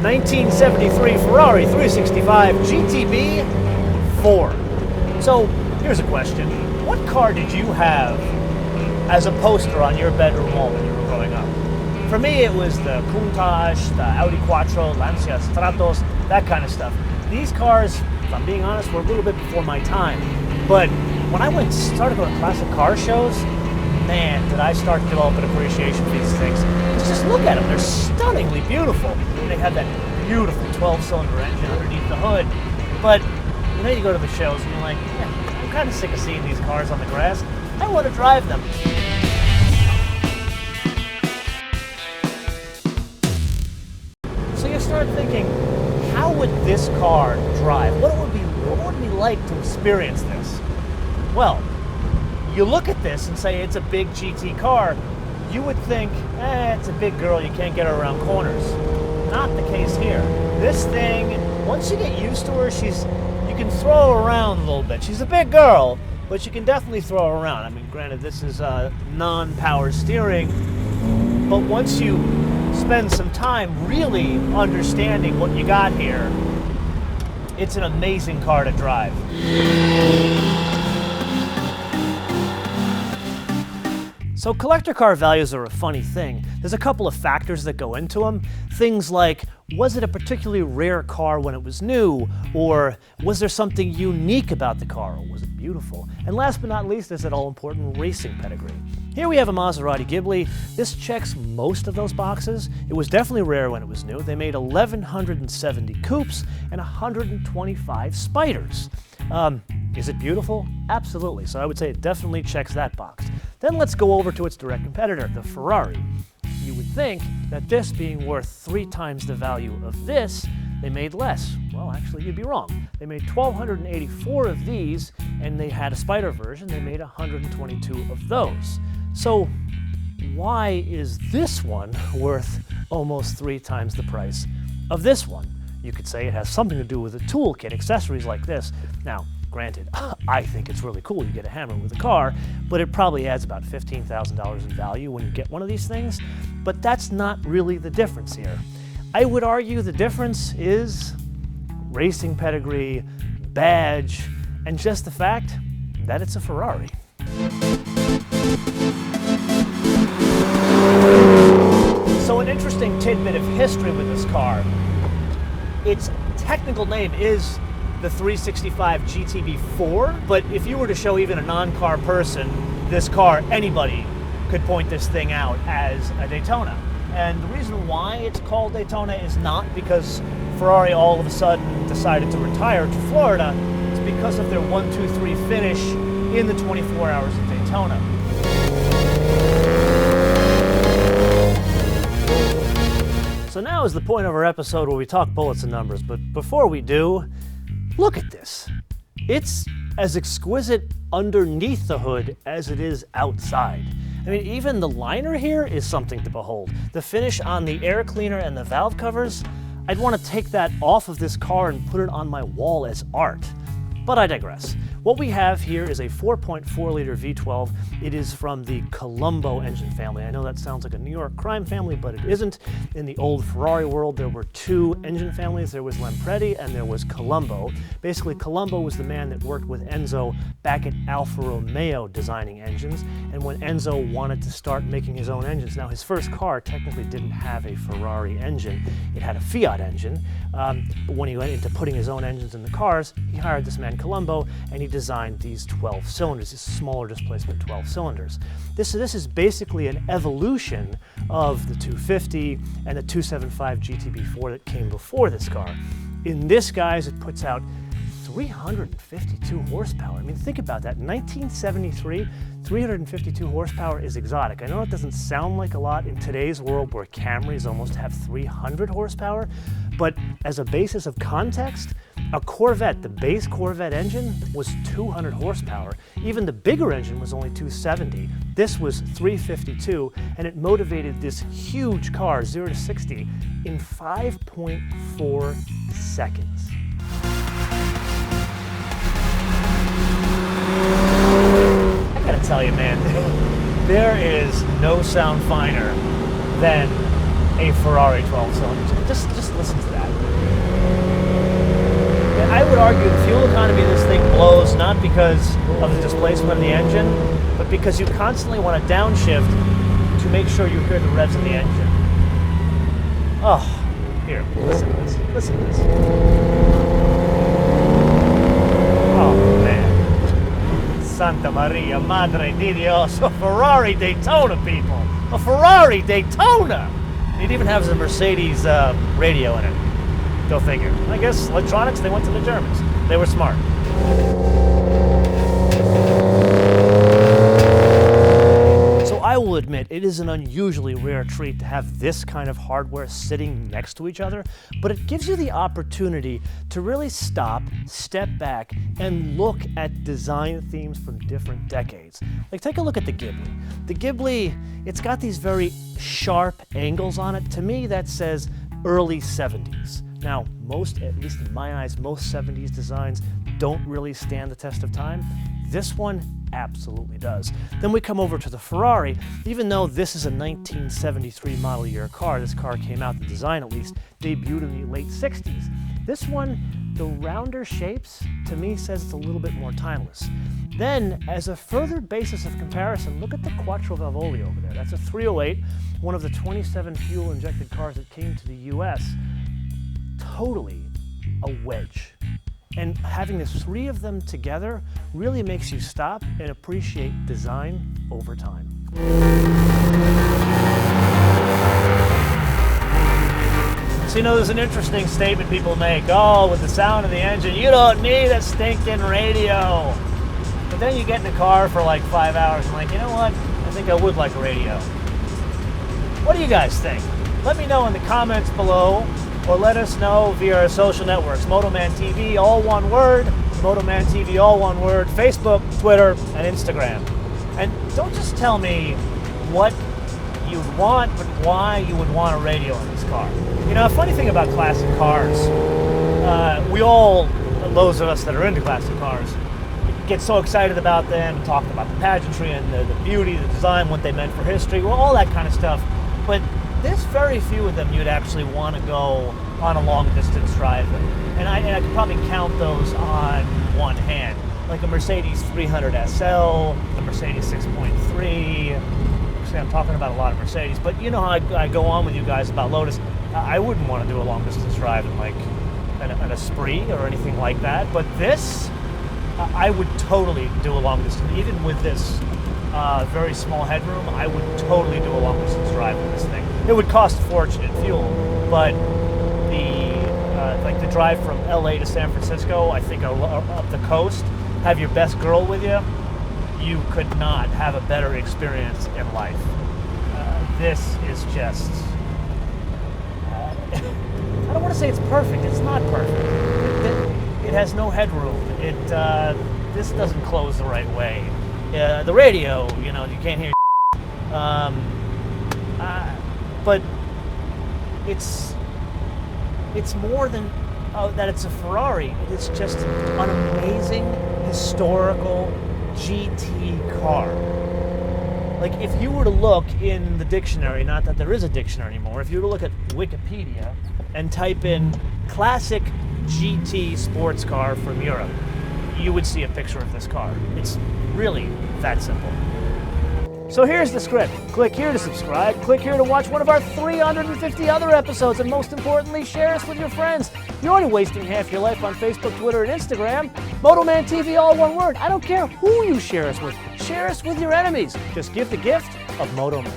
1973 Ferrari 365 GTB 4. So, here's a question. What car did you have as a poster on your bedroom wall when you were growing up? For me, it was the Countach, the Audi Quattro, Lancia Stratos, that kind of stuff. These cars, if I'm being honest, were a little bit before my time. But when I started going to classic car shows, man, did I start to develop an appreciation for these things. Just look at them. They're stunningly beautiful. They have that beautiful 12-cylinder engine underneath the hood. But, you go to the shows and you're like, yeah, I'm kind of sick of seeing these cars on the grass. I want to drive them. So you start thinking, how would this car drive? What would it be like to experience this? Well, you look at this and say it's a big GT car, you would think, it's a big girl, you can't get her around corners. Not the case here. This thing, once you get used to her, you can throw her around a little bit. She's a big girl, but you can definitely throw her around. I mean, granted, this is non-power steering, but once you spend some time really understanding what you got here, it's an amazing car to drive. So collector car values are a funny thing. There's a couple of factors that go into them. Things like, was it a particularly rare car when it was new? Or was there something unique about the car? Or was it beautiful? And last but not least, there's that all-important racing pedigree. Here we have a Maserati Ghibli. This checks most of those boxes. It was definitely rare when it was new. They made 1,170 coupes and 125 spiders. Is it beautiful? Absolutely. So I would say it definitely checks that box. Then let's go over to its direct competitor, the Ferrari. You would think that this being worth 3 times the value of this, they made less. Well, actually, you'd be wrong. They made 1,284 of these, and they had a spider version. They made 122 of those. So why is this one worth almost 3 times the price of this one? You could say it has something to do with a toolkit, accessories like this. Now, granted, I think it's really cool you get a hammer with a car, but it probably adds about $15,000 in value when you get one of these things. But that's not really the difference here. I would argue the difference is racing pedigree, badge, and just the fact that it's a Ferrari. So an interesting tidbit of history with this car. Its technical name is the 365 GTB4, but if you were to show even a non-car person this car, anybody could point this thing out as a Daytona. And the reason why it's called Daytona is not because Ferrari all of a sudden decided to retire to Florida. It's because of their 1-2-3 finish in the 24 hours of Daytona. So now is the point of our episode where we talk bullets and numbers, but before we do, look at this. It's as exquisite underneath the hood as it is outside. I mean, even the liner here is something to behold. The finish on the air cleaner and the valve covers, I'd want to take that off of this car and put it on my wall as art. But I digress. What we have here is a 4.4-liter V12. It is from the Colombo engine family. I know that sounds like a New York crime family, but it isn't. In the old Ferrari world, there were 2 engine families. There was Lampredi and there was Colombo. Basically, Colombo was the man that worked with Enzo back at Alfa Romeo designing engines. And when Enzo wanted to start making his own engines, now his first car technically didn't have a Ferrari engine. It had a Fiat engine. But when he went into putting his own engines in the cars, he hired this man Colombo, and he designed these 12 cylinders, these smaller displacement 12 cylinders. This is basically an evolution of the 250 and the 275 GTB4 that came before this car. In this, guys, it puts out 352 horsepower. I mean, think about that. In 1973, 352 horsepower is exotic. I know it doesn't sound like a lot in today's world where Camrys almost have 300 horsepower, but as a basis of context, a Corvette, the base Corvette engine, was 200 horsepower. Even the bigger engine was only 270. This was 352, and it motivated this huge car, 0 to 60, in 5.4 seconds. I gotta tell you, man, there is no sound finer than a Ferrari 12-cylinder. Just listen to that. because of the displacement of the engine, but because you constantly want to downshift to make sure you hear the revs of the engine. Oh, here, listen to this. Listen to this. Oh, man. Santa Maria, Madre di Dios, a Ferrari Daytona, people. A Ferrari Daytona! It even has a Mercedes radio in it. Go figure. I guess electronics, they went to the Germans. They were smart. So I will admit, it is an unusually rare treat to have this kind of hardware sitting next to each other, but it gives you the opportunity to really stop, step back, and look at design themes from different decades. Like, take a look at the Ghibli. The Ghibli, it's got these very sharp angles on it. To me, that says early 70s. Now, most, at least in my eyes, most 70s designs don't really stand the test of time. This one absolutely does. Then we come over to the Ferrari. Even though this is a 1973 model year car, this car came out, the design at least, debuted in the late 60s. This one, the rounder shapes, to me says it's a little bit more timeless. Then, as a further basis of comparison, look at the Quattro Valvoli over there. That's a 308, one of the 27 fuel-injected cars that came to the US. Totally a wedge. And having the three of them together really makes you stop and appreciate design over time. So, you know, there's an interesting statement people make. Oh, with the sound of the engine, you don't need a stinking radio. But then you get in the car for like 5 hours and like, you know what? I think I would like a radio. What do you guys think? Let me know in the comments below, or let us know via our social networks. MotoManTV, all one word. MotoManTV, all one word. Facebook, Twitter, and Instagram. And don't just tell me what you'd want, but why you would want a radio in this car. You know, a funny thing about classic cars, we all, those of us that are into classic cars, get so excited about them, talk about the pageantry and the beauty, the design, what they meant for history, well, all that kind of stuff. But there's very few of them you'd actually want to go on a long distance drive in. And I could probably count those on one hand. Like a Mercedes 300 SL, a Mercedes 6.3. Actually, I'm talking about a lot of Mercedes, but you know how I go on with you guys about Lotus. I wouldn't want to do a long distance drive in like an Esprit or anything like that. But this, I would totally do a long distance, even with this very small headroom. I would totally do a long distance drive with this thing. It would cost a fortune in fuel, but like the drive from LA to San Francisco, I think up the coast, have your best girl with you, you could not have a better experience in life. This is just, I don't want to say it's perfect. It's not perfect. It has no headroom. This doesn't close the right way. The radio, you know, you can't hear. But it's more than that it's a Ferrari. It is just an amazing historical GT car. Like, if you were to look in the dictionary, not that there is a dictionary anymore, if you were to look at Wikipedia and type in classic GT sports car from Europe, you would see a picture of this car. It's really that simple. So here's the script. Click here to subscribe. Click here to watch one of our 350 other episodes. And most importantly, share us with your friends. You're only wasting half your life on Facebook, Twitter, and Instagram. MotoManTV, all one word. I don't care who you share us with. Share us with your enemies. Just give the gift of MotoMan.